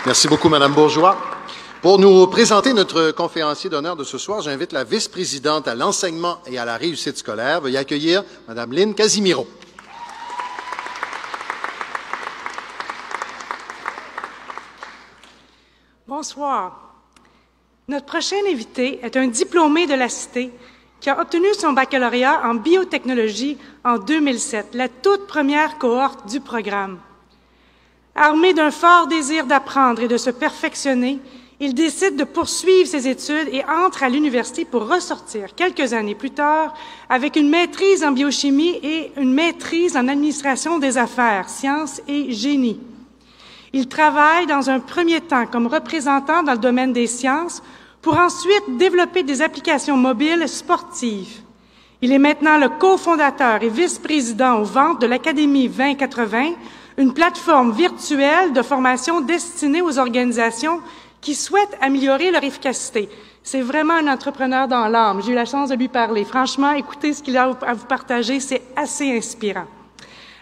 Merci beaucoup, Madame Bourgeois. Pour nous présenter notre conférencier d'honneur de ce soir, j'invite la vice-présidente à l'enseignement et à la réussite scolaire. Veuillez accueillir Madame Lynn Casimiro. Bonsoir. Notre prochain invité est un diplômé de la Cité qui a obtenu son baccalauréat en biotechnologie en 2007, la toute première cohorte du programme. Armé d'un fort désir d'apprendre et de se perfectionner, il décide de poursuivre ses études et entre à l'université pour ressortir quelques années plus tard avec une maîtrise en biochimie et une maîtrise en administration des affaires, sciences et génie. Il travaille dans un premier temps comme représentant dans le domaine des sciences pour ensuite développer des applications mobiles sportives. Il est maintenant le cofondateur et vice-président aux ventes de l'Académie 2080, une plateforme virtuelle de formation destinée aux organisations qui souhaitent améliorer leur efficacité. C'est vraiment un entrepreneur dans l'âme. J'ai eu la chance de lui parler. Franchement, écoutez ce qu'il a à vous partager, c'est assez inspirant.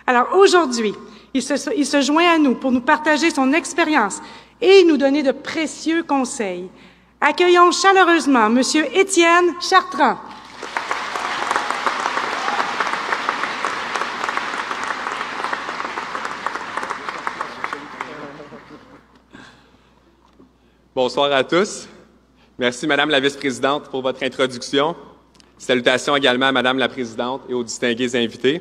Alors aujourd'hui, il se joint à nous pour nous partager son expérience et nous donner de précieux conseils. Accueillons chaleureusement Monsieur Étienne Chartrand. Bonsoir à tous. Merci, Madame la vice-présidente, pour votre introduction. Salutations également à Madame la présidente et aux distingués invités.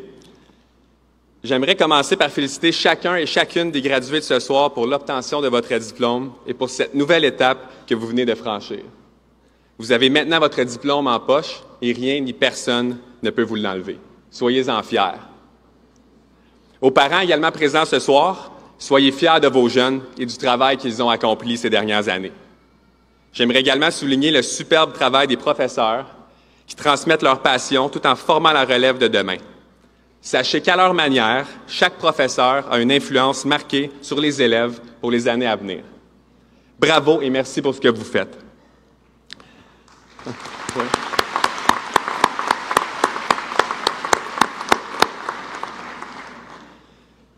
J'aimerais commencer par féliciter chacun et chacune des gradués de ce soir pour l'obtention de votre diplôme et pour cette nouvelle étape que vous venez de franchir. Vous avez maintenant votre diplôme en poche et rien ni personne ne peut vous l'enlever. Soyez-en fiers. Aux parents également présents ce soir, soyez fiers de vos jeunes et du travail qu'ils ont accompli ces dernières années. J'aimerais également souligner le superbe travail des professeurs qui transmettent leur passion tout en formant la relève de demain. Sachez qu'à leur manière, chaque professeur a une influence marquée sur les élèves pour les années à venir. Bravo et merci pour ce que vous faites.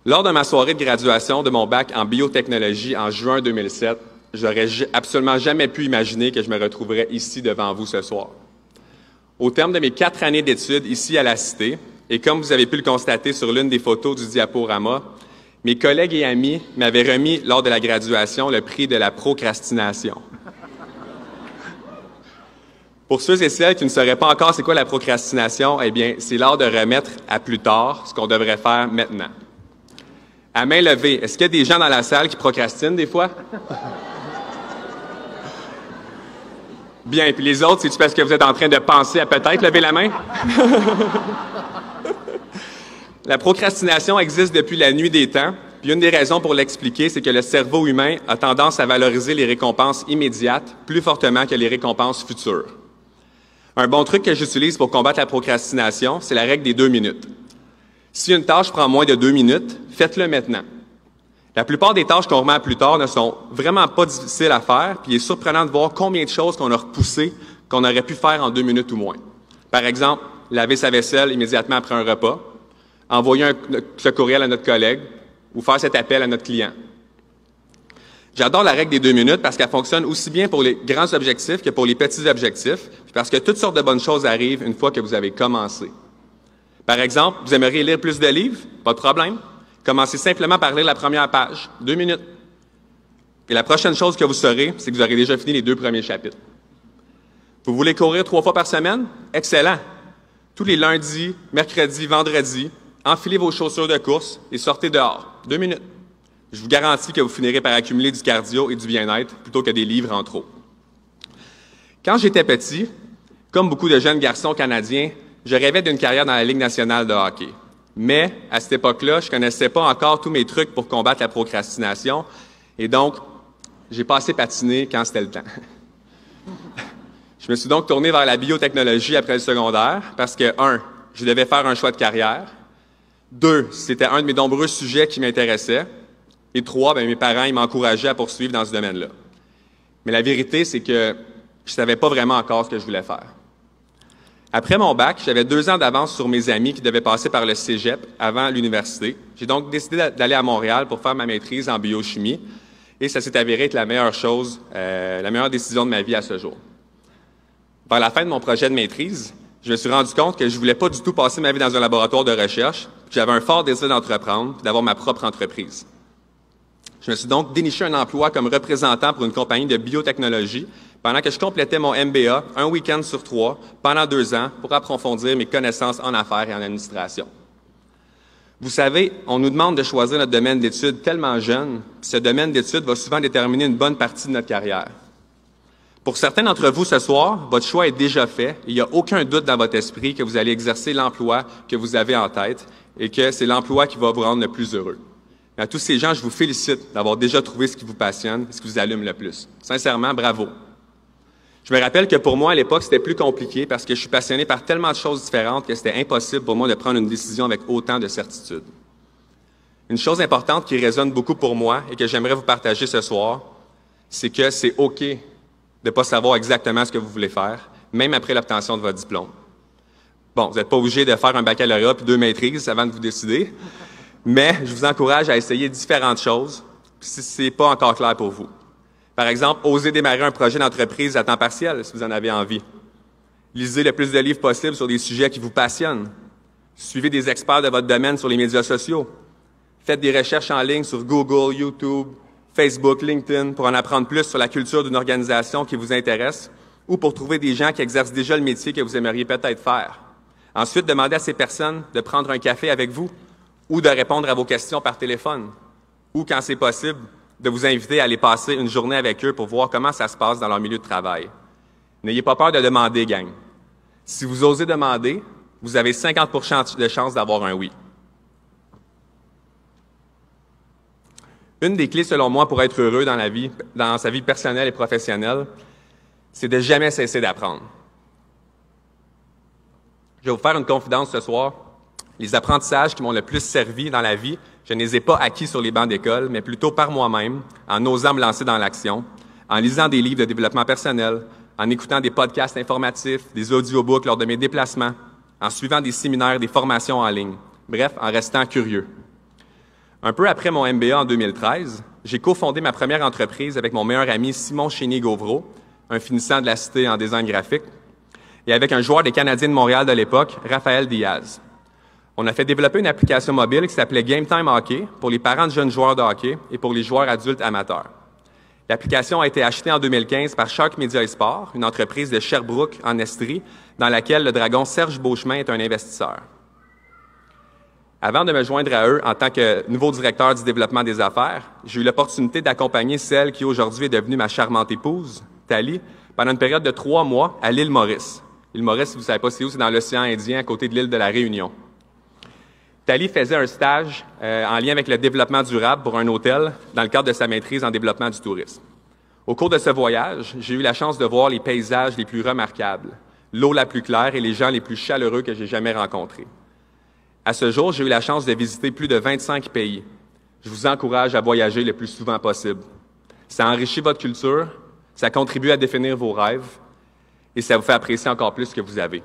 Lors de ma soirée de graduation de mon bac en biotechnologie en juin 2007, j'aurais absolument jamais pu imaginer que je me retrouverais ici devant vous ce soir. Au terme de mes 4 années d'études ici à la Cité, et comme vous avez pu le constater sur l'une des photos du diaporama, mes collègues et amis m'avaient remis lors de la graduation le prix de la procrastination. Pour ceux et celles qui ne sauraient pas encore c'est quoi la procrastination, eh bien, c'est l'art de remettre à plus tard ce qu'on devrait faire maintenant. À main levée, est-ce qu'il y a des gens dans la salle qui procrastinent des fois? Bien, puis les autres, c'est-tu parce que vous êtes en train de penser à peut-être lever la main? La procrastination existe depuis la nuit des temps, puis une des raisons pour l'expliquer, c'est que le cerveau humain a tendance à valoriser les récompenses immédiates plus fortement que les récompenses futures. Un bon truc que j'utilise pour combattre la procrastination, c'est la règle des 2 minutes. Si une tâche prend moins de 2 minutes, faites-le maintenant. La plupart des tâches qu'on remet à plus tard ne sont vraiment pas difficiles à faire, puis il est surprenant de voir combien de choses qu'on a repoussées qu'on aurait pu faire en 2 minutes ou moins. Par exemple, laver sa vaisselle immédiatement après un repas, envoyer ce courriel à notre collègue ou faire cet appel à notre client. J'adore la règle des 2 minutes parce qu'elle fonctionne aussi bien pour les grands objectifs que pour les petits objectifs, puis parce que toutes sortes de bonnes choses arrivent une fois que vous avez commencé. Par exemple, vous aimeriez lire plus de livres? Pas de problème. Commencez simplement par lire la première page, 2 minutes. Et la prochaine chose que vous saurez, c'est que vous aurez déjà fini les 2 premiers chapitres. Vous voulez courir 3 fois par semaine? Excellent! Tous les lundis, mercredis, vendredis, enfilez vos chaussures de course et sortez dehors, 2 minutes. Je vous garantis que vous finirez par accumuler du cardio et du bien-être plutôt que des livres en trop. Quand j'étais petit, comme beaucoup de jeunes garçons canadiens, je rêvais d'une carrière dans la Ligue nationale de hockey. Mais, à cette époque-là, je ne connaissais pas encore tous mes trucs pour combattre la procrastination. Et donc, j'ai pas assez patiné quand c'était le temps. Je me suis donc tourné vers la biotechnologie après le secondaire parce que, 1, je devais faire un choix de carrière. 2, c'était un de mes nombreux sujets qui m'intéressait. Et 3, mes parents ils m'encourageaient à poursuivre dans ce domaine-là. Mais la vérité, c'est que je ne savais pas vraiment encore ce que je voulais faire. Après mon bac, j'avais 2 ans d'avance sur mes amis qui devaient passer par le cégep avant l'université. J'ai donc décidé d'aller à Montréal pour faire ma maîtrise en biochimie. Et ça s'est avéré être la meilleure chose, la meilleure décision de ma vie à ce jour. Vers la fin de mon projet de maîtrise, je me suis rendu compte que je voulais pas du tout passer ma vie dans un laboratoire de recherche, que j'avais un fort désir d'entreprendre, puis d'avoir ma propre entreprise. Je me suis donc déniché un emploi comme représentant pour une compagnie de biotechnologie pendant que je complétais mon MBA un week-end sur 3 pendant 2 ans pour approfondir mes connaissances en affaires et en administration. Vous savez, on nous demande de choisir notre domaine d'études tellement jeune, puis ce domaine d'études va souvent déterminer une bonne partie de notre carrière. Pour certains d'entre vous ce soir, votre choix est déjà fait. Il n'y a aucun doute dans votre esprit que vous allez exercer l'emploi que vous avez en tête et que c'est l'emploi qui va vous rendre le plus heureux. Mais à tous ces gens, je vous félicite d'avoir déjà trouvé ce qui vous passionne et ce qui vous allume le plus. Sincèrement, bravo. Je me rappelle que pour moi, à l'époque, c'était plus compliqué parce que je suis passionné par tellement de choses différentes que c'était impossible pour moi de prendre une décision avec autant de certitude. Une chose importante qui résonne beaucoup pour moi et que j'aimerais vous partager ce soir, c'est que c'est OK de ne pas savoir exactement ce que vous voulez faire, même après l'obtention de votre diplôme. Bon, vous n'êtes pas obligé de faire un baccalauréat puis 2 maîtrises avant de vous décider, mais je vous encourage à essayer différentes choses si ce n'est pas encore clair pour vous. Par exemple, osez démarrer un projet d'entreprise à temps partiel si vous en avez envie. Lisez le plus de livres possible sur des sujets qui vous passionnent. Suivez des experts de votre domaine sur les médias sociaux. Faites des recherches en ligne sur Google, YouTube, Facebook, LinkedIn pour en apprendre plus sur la culture d'une organisation qui vous intéresse ou pour trouver des gens qui exercent déjà le métier que vous aimeriez peut-être faire. Ensuite, demandez à ces personnes de prendre un café avec vous ou de répondre à vos questions par téléphone ou, quand c'est possible, de vous inviter à aller passer une journée avec eux pour voir comment ça se passe dans leur milieu de travail. N'ayez pas peur de demander, gang. Si vous osez demander, vous avez 50% de chances d'avoir un oui. Une des clés, selon moi, pour être heureux dans sa vie personnelle et professionnelle, c'est de jamais cesser d'apprendre. Je vais vous faire une confidence ce soir. Les apprentissages qui m'ont le plus servi dans la vie, je ne les ai pas acquis sur les bancs d'école, mais plutôt par moi-même, en osant me lancer dans l'action, en lisant des livres de développement personnel, en écoutant des podcasts informatifs, des audiobooks lors de mes déplacements, en suivant des séminaires, des formations en ligne. Bref, en restant curieux. Un peu après mon MBA en 2013, j'ai cofondé ma première entreprise avec mon meilleur ami Simon Chénier-Gauvreau, un finissant de la Cité en design graphique, et avec un joueur des Canadiens de Montréal de l'époque, Raphaël Diaz. On a fait développer une application mobile qui s'appelait Game Time Hockey pour les parents de jeunes joueurs de hockey et pour les joueurs adultes amateurs. L'application a été achetée en 2015 par Shark Media et Sport, une entreprise de Sherbrooke, en Estrie, dans laquelle le dragon Serge Beauchemin est un investisseur. Avant de me joindre à eux en tant que nouveau directeur du développement des affaires, j'ai eu l'opportunité d'accompagner celle qui aujourd'hui est devenue ma charmante épouse, Thalie, pendant une période de 3 mois à l'île Maurice. L'île Maurice, si vous ne savez pas c'est où, c'est dans l'océan Indien, à côté de l'île de la Réunion. Thalie faisait un stage en lien avec le développement durable pour un hôtel dans le cadre de sa maîtrise en développement du tourisme. Au cours de ce voyage, j'ai eu la chance de voir les paysages les plus remarquables, l'eau la plus claire et les gens les plus chaleureux que j'ai jamais rencontrés. À ce jour, j'ai eu la chance de visiter plus de 25 pays. Je vous encourage à voyager le plus souvent possible. Ça enrichit votre culture, ça contribue à définir vos rêves et ça vous fait apprécier encore plus ce que vous avez.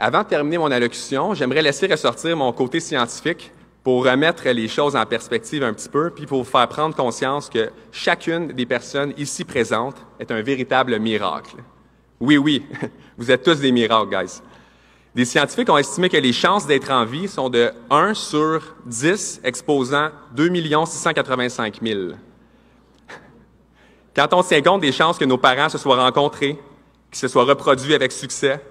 Avant de terminer mon allocution, j'aimerais laisser ressortir mon côté scientifique pour remettre les choses en perspective un petit peu, puis pour vous faire prendre conscience que chacune des personnes ici présentes est un véritable miracle. Oui, vous êtes tous des miracles, guys. Des scientifiques ont estimé que les chances d'être en vie sont de 1 sur 10 exposant 2 685 000. Quand on tient compte des chances que nos parents se soient rencontrés, qu'ils se soient reproduits avec succès,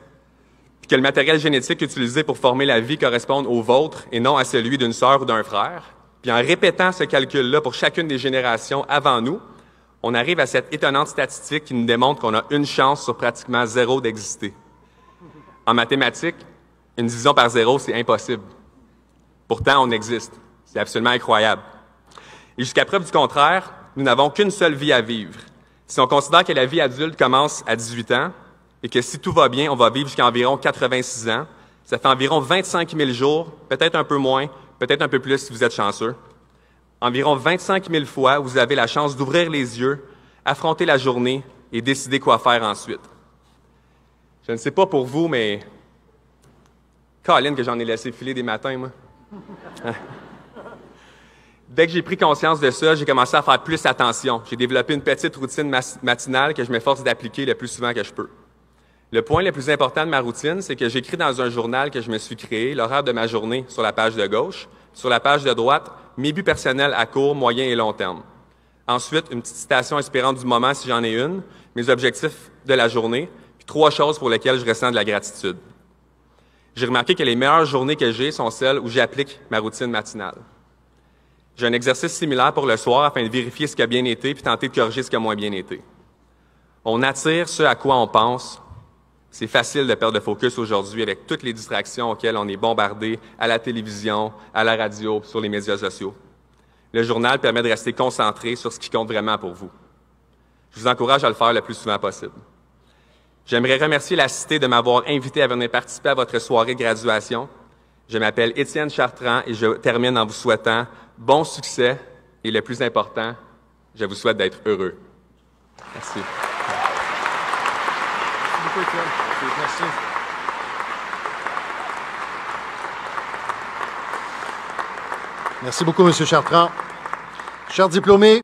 puis que le matériel génétique utilisé pour former la vie corresponde au vôtre et non à celui d'une sœur ou d'un frère, puis en répétant ce calcul-là pour chacune des générations avant nous, on arrive à cette étonnante statistique qui nous démontre qu'on a une chance sur pratiquement 0 d'exister. En mathématiques, une division par 0, c'est impossible. Pourtant, on existe. C'est absolument incroyable. Et jusqu'à preuve du contraire, nous n'avons qu'une seule vie à vivre. Si on considère que la vie adulte commence à 18 ans et que si tout va bien, on va vivre jusqu'à environ 86 ans, ça fait environ 25 000 jours, peut-être un peu moins, peut-être un peu plus si vous êtes chanceux. Environ 25 000 fois, vous avez la chance d'ouvrir les yeux, affronter la journée et décider quoi faire ensuite. Je ne sais pas pour vous, mais Colin, que j'en ai laissé filer des matins, moi. Dès que j'ai pris conscience de ça, j'ai commencé à faire plus attention. J'ai développé une petite routine matinale que je m'efforce d'appliquer le plus souvent que je peux. Le point le plus important de ma routine, c'est que j'écris dans un journal que je me suis créé l'horaire de ma journée sur la page de gauche. Sur la page de droite, mes buts personnels à court, moyen et long terme. Ensuite, une petite citation inspirante du moment si j'en ai une, mes objectifs de la journée, puis 3 choses pour lesquelles je ressens de la gratitude. J'ai remarqué que les meilleures journées que j'ai sont celles où j'applique ma routine matinale. J'ai un exercice similaire pour le soir afin de vérifier ce qui a bien été puis tenter de corriger ce qui a moins bien été. On attire ce à quoi on pense. C'est facile de perdre le focus aujourd'hui avec toutes les distractions auxquelles on est bombardé à la télévision, à la radio, sur les médias sociaux. Le journal permet de rester concentré sur ce qui compte vraiment pour vous. Je vous encourage à le faire le plus souvent possible. J'aimerais remercier la Cité de m'avoir invité à venir participer à votre soirée de graduation. Je m'appelle Étienne Chartrand et je termine en vous souhaitant bon succès et le plus important, je vous souhaite d'être heureux. Merci. Merci beaucoup, Étienne. Merci. Merci beaucoup, M. Chartrand. Chers diplômés,